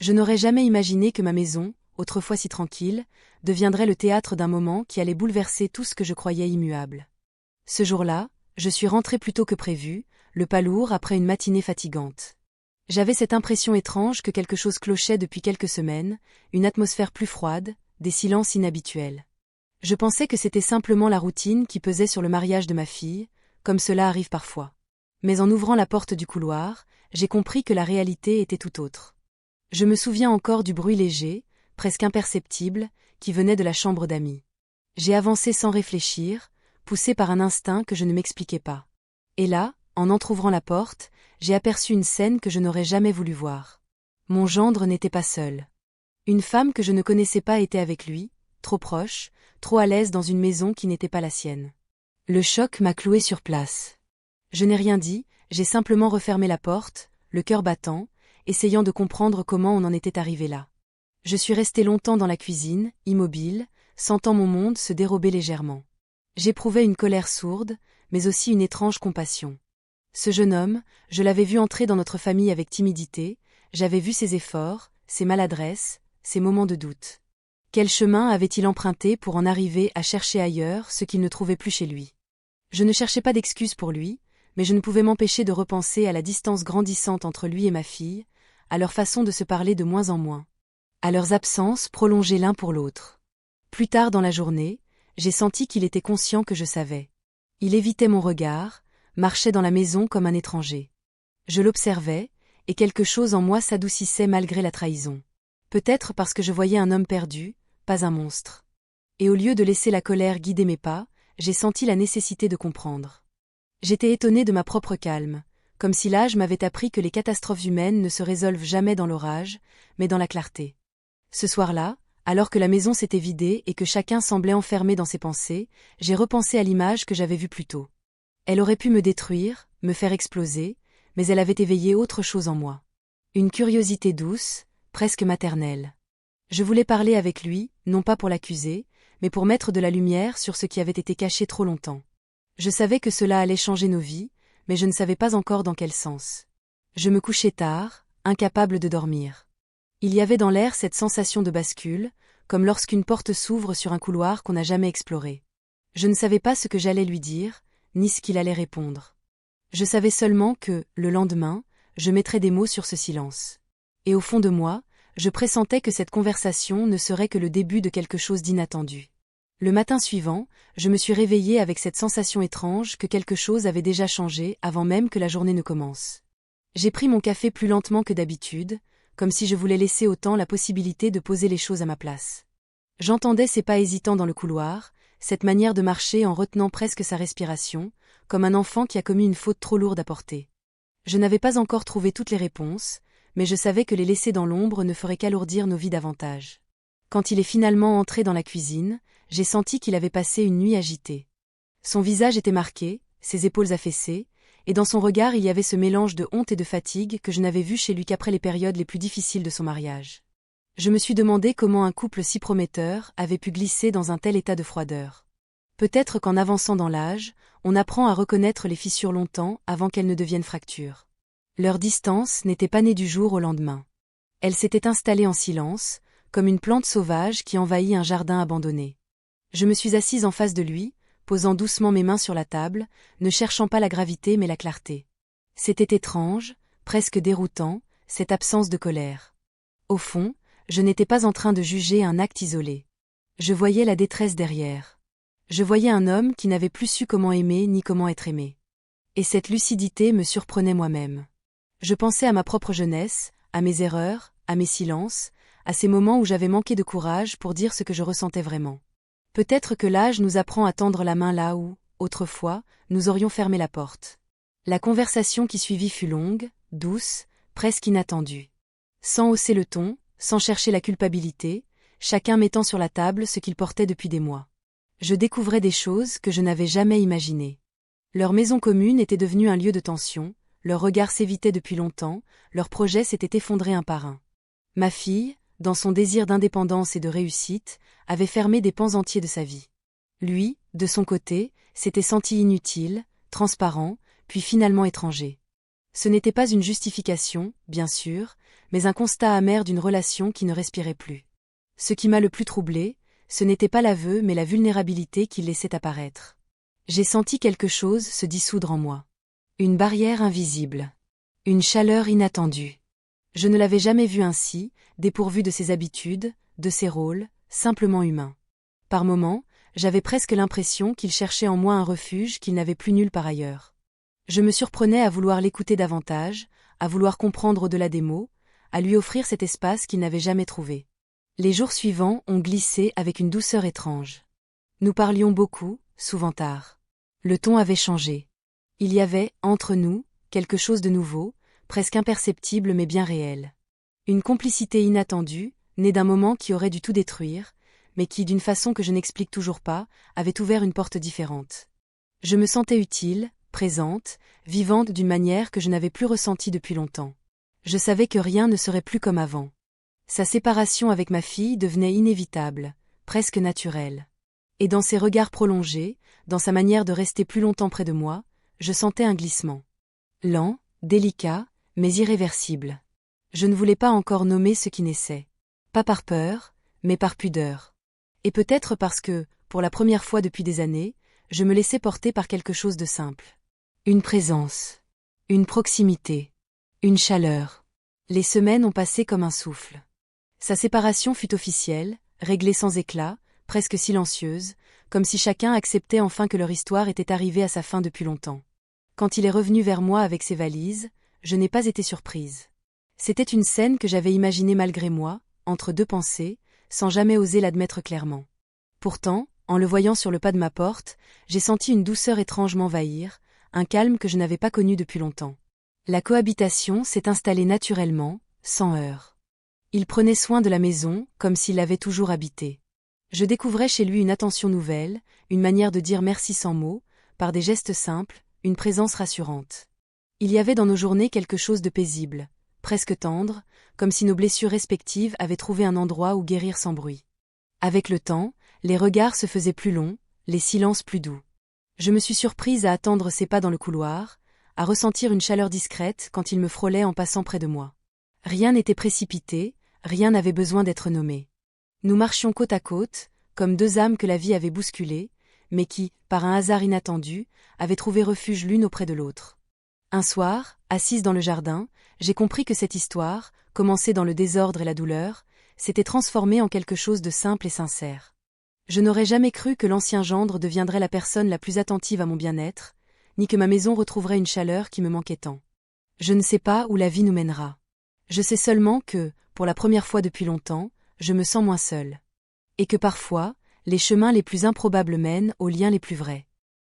Je n'aurais jamais imaginé que ma maison, autrefois si tranquille, deviendrait le théâtre d'un moment qui allait bouleverser tout ce que je croyais immuable. Ce jour-là, je suis rentrée plus tôt que prévu, le pas lourd après une matinée fatigante. J'avais cette impression étrange que quelque chose clochait depuis quelques semaines, une atmosphère plus froide, des silences inhabituels. Je pensais que c'était simplement la routine qui pesait sur le mariage de ma fille, comme cela arrive parfois. Mais en ouvrant la porte du couloir, j'ai compris que la réalité était tout autre. Je me souviens encore du bruit léger, presque imperceptible, qui venait de la chambre d'amis. J'ai avancé sans réfléchir, poussé par un instinct que je ne m'expliquais pas. Et là, en entr'ouvrant la porte, j'ai aperçu une scène que je n'aurais jamais voulu voir. Mon gendre n'était pas seul. Une femme que je ne connaissais pas était avec lui, trop proche, trop à l'aise dans une maison qui n'était pas la sienne. Le choc m'a cloué sur place. Je n'ai rien dit, j'ai simplement refermé la porte, le cœur battant, essayant de comprendre comment on en était arrivé là. Je suis restée longtemps dans la cuisine, immobile, sentant mon monde se dérober légèrement. J'éprouvais une colère sourde, mais aussi une étrange compassion. Ce jeune homme, je l'avais vu entrer dans notre famille avec timidité, j'avais vu ses efforts, ses maladresses, ses moments de doute. Quel chemin avait-il emprunté pour en arriver à chercher ailleurs ce qu'il ne trouvait plus chez lui? Je ne cherchais pas d'excuses pour lui, mais je ne pouvais m'empêcher de repenser à la distance grandissante entre lui et ma fille, à leur façon de se parler de moins en moins, à leurs absences prolongées l'un pour l'autre. Plus tard dans la journée, j'ai senti qu'il était conscient que je savais. Il évitait mon regard, marchait dans la maison comme un étranger. Je l'observais, et quelque chose en moi s'adoucissait malgré la trahison. Peut-être parce que je voyais un homme perdu, pas un monstre. Et au lieu de laisser la colère guider mes pas, j'ai senti la nécessité de comprendre. J'étais étonnée de ma propre calme, comme si l'âge m'avait appris que les catastrophes humaines ne se résolvent jamais dans l'orage, mais dans la clarté. Ce soir-là, alors que la maison s'était vidée et que chacun semblait enfermé dans ses pensées, j'ai repensé à l'image que j'avais vue plus tôt. Elle aurait pu me détruire, me faire exploser, mais elle avait éveillé autre chose en moi. Une curiosité douce, presque maternelle. Je voulais parler avec lui, non pas pour l'accuser, mais pour mettre de la lumière sur ce qui avait été caché trop longtemps. Je savais que cela allait changer nos vies, mais je ne savais pas encore dans quel sens. Je me couchais tard, incapable de dormir. Il y avait dans l'air cette sensation de bascule, comme lorsqu'une porte s'ouvre sur un couloir qu'on n'a jamais exploré. Je ne savais pas ce que j'allais lui dire, ni ce qu'il allait répondre. Je savais seulement que, le lendemain, je mettrais des mots sur ce silence. Et au fond de moi, je pressentais que cette conversation ne serait que le début de quelque chose d'inattendu. Le matin suivant, je me suis réveillée avec cette sensation étrange que quelque chose avait déjà changé avant même que la journée ne commence. J'ai pris mon café plus lentement que d'habitude, comme si je voulais laisser au temps la possibilité de poser les choses à ma place. J'entendais ses pas hésitants dans le couloir, cette manière de marcher en retenant presque sa respiration, comme un enfant qui a commis une faute trop lourde à porter. Je n'avais pas encore trouvé toutes les réponses, mais je savais que les laisser dans l'ombre ne ferait qu'alourdir nos vies davantage. Quand il est finalement entré dans la cuisine, j'ai senti qu'il avait passé une nuit agitée. Son visage était marqué, ses épaules affaissées, et dans son regard il y avait ce mélange de honte et de fatigue que je n'avais vu chez lui qu'après les périodes les plus difficiles de son mariage. Je me suis demandé comment un couple si prometteur avait pu glisser dans un tel état de froideur. Peut-être qu'en avançant dans l'âge, on apprend à reconnaître les fissures longtemps avant qu'elles ne deviennent fractures. Leur distance n'était pas née du jour au lendemain. Elle s'était installée en silence, comme une plante sauvage qui envahit un jardin abandonné. Je me suis assise en face de lui, posant doucement mes mains sur la table, ne cherchant pas la gravité mais la clarté. C'était étrange, presque déroutant, cette absence de colère. Au fond, je n'étais pas en train de juger un acte isolé. Je voyais la détresse derrière. Je voyais un homme qui n'avait plus su comment aimer ni comment être aimé. Et cette lucidité me surprenait moi-même. Je pensais à ma propre jeunesse, à mes erreurs, à mes silences, à ces moments où j'avais manqué de courage pour dire ce que je ressentais vraiment. Peut-être que l'âge nous apprend à tendre la main là où, autrefois, nous aurions fermé la porte. La conversation qui suivit fut longue, douce, presque inattendue. Sans hausser le ton, sans chercher la culpabilité, chacun mettant sur la table ce qu'il portait depuis des mois. Je découvrais des choses que je n'avais jamais imaginées. Leur maison commune était devenue un lieu de tension, leurs regards s'évitaient depuis longtemps, leurs projets s'étaient effondrés un par un. Ma fille, dans son désir d'indépendance et de réussite, avait fermé des pans entiers de sa vie. Lui, de son côté, s'était senti inutile, transparent, puis finalement étranger. Ce n'était pas une justification, bien sûr, mais un constat amer d'une relation qui ne respirait plus. Ce qui m'a le plus troublé, ce n'était pas l'aveu mais la vulnérabilité qu'il laissait apparaître. J'ai senti quelque chose se dissoudre en moi. Une barrière invisible. Une chaleur inattendue. Je ne l'avais jamais vu ainsi, dépourvu de ses habitudes, de ses rôles, simplement humain. Par moments, j'avais presque l'impression qu'il cherchait en moi un refuge qu'il n'avait plus nulle part ailleurs. Je me surprenais à vouloir l'écouter davantage, à vouloir comprendre au-delà des mots, à lui offrir cet espace qu'il n'avait jamais trouvé. Les jours suivants ont glissé avec une douceur étrange. Nous parlions beaucoup, souvent tard. Le ton avait changé. Il y avait, entre nous, quelque chose de nouveau, presque imperceptible mais bien réel. Une complicité inattendue, née d'un moment qui aurait dû tout détruire, mais qui, d'une façon que je n'explique toujours pas, avait ouvert une porte différente. Je me sentais utile, présente, vivante d'une manière que je n'avais plus ressentie depuis longtemps. Je savais que rien ne serait plus comme avant. Sa séparation avec ma fille devenait inévitable, presque naturelle. Et dans ses regards prolongés, dans sa manière de rester plus longtemps près de moi, je sentais un glissement. Lent, délicat, mais irréversible. Je ne voulais pas encore nommer ce qui naissait. Pas par peur, mais par pudeur. Et peut-être parce que, pour la première fois depuis des années, je me laissais porter par quelque chose de simple. Une présence. Une proximité. Une chaleur. Les semaines ont passé comme un souffle. Sa séparation fut officielle, réglée sans éclat, presque silencieuse, comme si chacun acceptait enfin que leur histoire était arrivée à sa fin depuis longtemps. Quand il est revenu vers moi avec ses valises, je n'ai pas été surprise. C'était une scène que j'avais imaginée malgré moi, entre deux pensées, sans jamais oser l'admettre clairement. Pourtant, en le voyant sur le pas de ma porte, j'ai senti une douceur étrange m'envahir, un calme que je n'avais pas connu depuis longtemps. La cohabitation s'est installée naturellement, sans heurts. Il prenait soin de la maison, comme s'il l'avait toujours habitée. Je découvrais chez lui une attention nouvelle, une manière de dire merci sans mots, par des gestes simples, une présence rassurante. Il y avait dans nos journées quelque chose de paisible, presque tendre, comme si nos blessures respectives avaient trouvé un endroit où guérir sans bruit. Avec le temps, les regards se faisaient plus longs, les silences plus doux. Je me suis surprise à attendre ses pas dans le couloir, à ressentir une chaleur discrète quand il me frôlait en passant près de moi. Rien n'était précipité, rien n'avait besoin d'être nommé. Nous marchions côte à côte, comme deux âmes que la vie avait bousculées, mais qui, par un hasard inattendu, avaient trouvé refuge l'une auprès de l'autre. Un soir, assise dans le jardin, j'ai compris que cette histoire, commencée dans le désordre et la douleur, s'était transformée en quelque chose de simple et sincère. Je n'aurais jamais cru que l'ancien gendre deviendrait la personne la plus attentive à mon bien-être, ni que ma maison retrouverait une chaleur qui me manquait tant. Je ne sais pas où la vie nous mènera. Je sais seulement que, pour la première fois depuis longtemps, je me sens moins seule. Et que parfois, les chemins les plus improbables mènent aux liens les plus vrais.